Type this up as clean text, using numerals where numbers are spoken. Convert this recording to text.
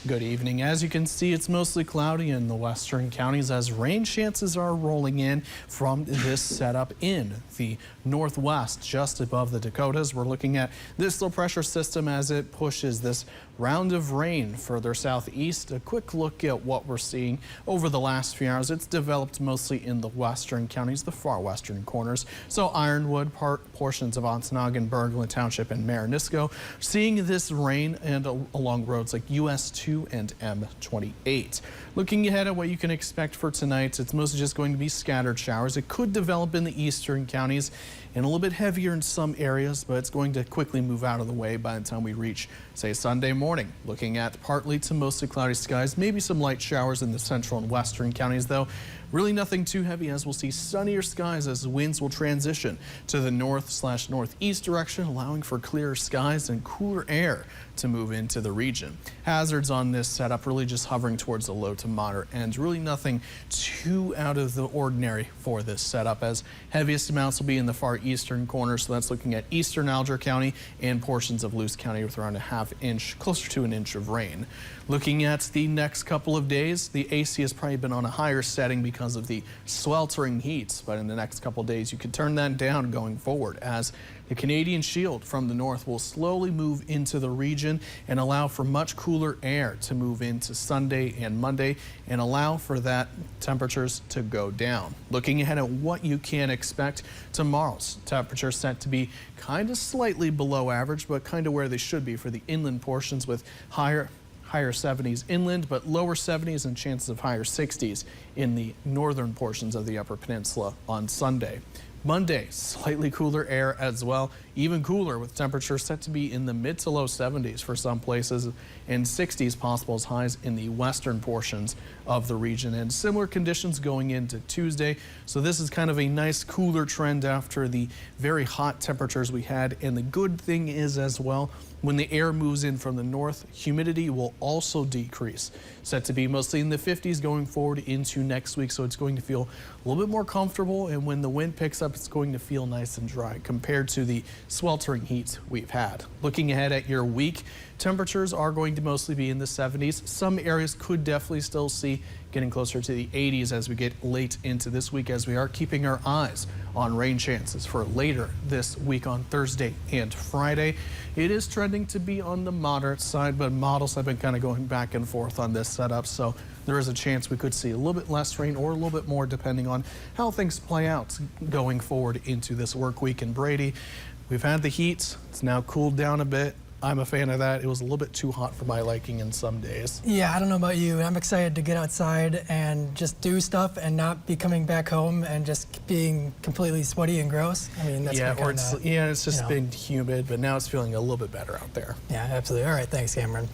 Good evening. As you can see, it's mostly cloudy in the western counties as rain chances are rolling in from this setup in the northwest just above the Dakotas. We're looking at this low pressure system as it pushes this round of rain further southeast. A quick look at what we're seeing over the last few hours. It's developed mostly in the western counties, the far western corners. So Ironwood, portions of Ontonagon, Berglund Township, and Marinisco. Seeing this rain and along roads like US 2 and M28. Looking ahead at what you can expect for tonight, it's mostly just going to be scattered showers. It could develop in the eastern counties and a little bit heavier in some areas, but it's going to quickly move out of the way by the time we reach, say, Sunday morning. Looking at partly to mostly cloudy skies, maybe some light showers in the central and western counties, though. Really nothing too heavy, as we'll see sunnier skies as winds will transition to the north/northeast direction, allowing for clearer skies and cooler air to move into the region. Hazards on this setup really just hovering towards the low to moderate end. Really nothing too out of the ordinary for this setup, as heaviest amounts will be in the far eastern corner. So that's looking at eastern Alger County and portions of Luce County with around a ½ inch, closer to an inch of rain. Looking at the next couple of days, the AC has probably been on a higher setting because of the sweltering heat, but in the next couple of days you could turn that down going forward as the Canadian shield from the north will slowly move into the region and allow for much cooler air to move into Sunday and Monday and allow for that temperatures to go down. Looking ahead at what you can expect, tomorrow's temperature set to be kind of slightly below average, but kind of where they should be for the inland portions, with higher 70s inland, but lower 70s and chances of higher 60s in the northern portions of the Upper Peninsula on Sunday. Monday, slightly cooler air as well, even cooler with temperatures set to be in the mid to low 70s for some places and 60s possible as highs in the western portions of the region, and similar conditions going into Tuesday. So this is kind of a nice cooler trend after the very hot temperatures we had. And the good thing is as well, when the air moves in from the north, humidity will also decrease. Set to be mostly in the 50s going forward into next week, so it's going to feel a little bit more comfortable, and when the wind picks up, it's going to feel nice and dry compared to the sweltering heat we've had. Looking ahead at your week, temperatures are going to mostly be in the 70s. Some areas could definitely still see getting closer to the 80s as we get late into this week, as we are keeping our eyes on rain chances for later this week on Thursday and Friday. It is trending to be on the moderate side, but models have been kind of going back and forth on this setup, so there is a chance we could see a little bit less rain or a little bit more depending on how things play out going forward into this work week in Brady. We've had the heat. It's now cooled down a bit. I'm a fan of that. It was a little bit too hot for my liking in some days. Yeah, I don't know about you. I'm excited to get outside and just do stuff and not be coming back home and just being completely sweaty and gross. I mean, that's it's just been humid, but now it's feeling a little bit better out there. Yeah, absolutely. All right, thanks, Cameron.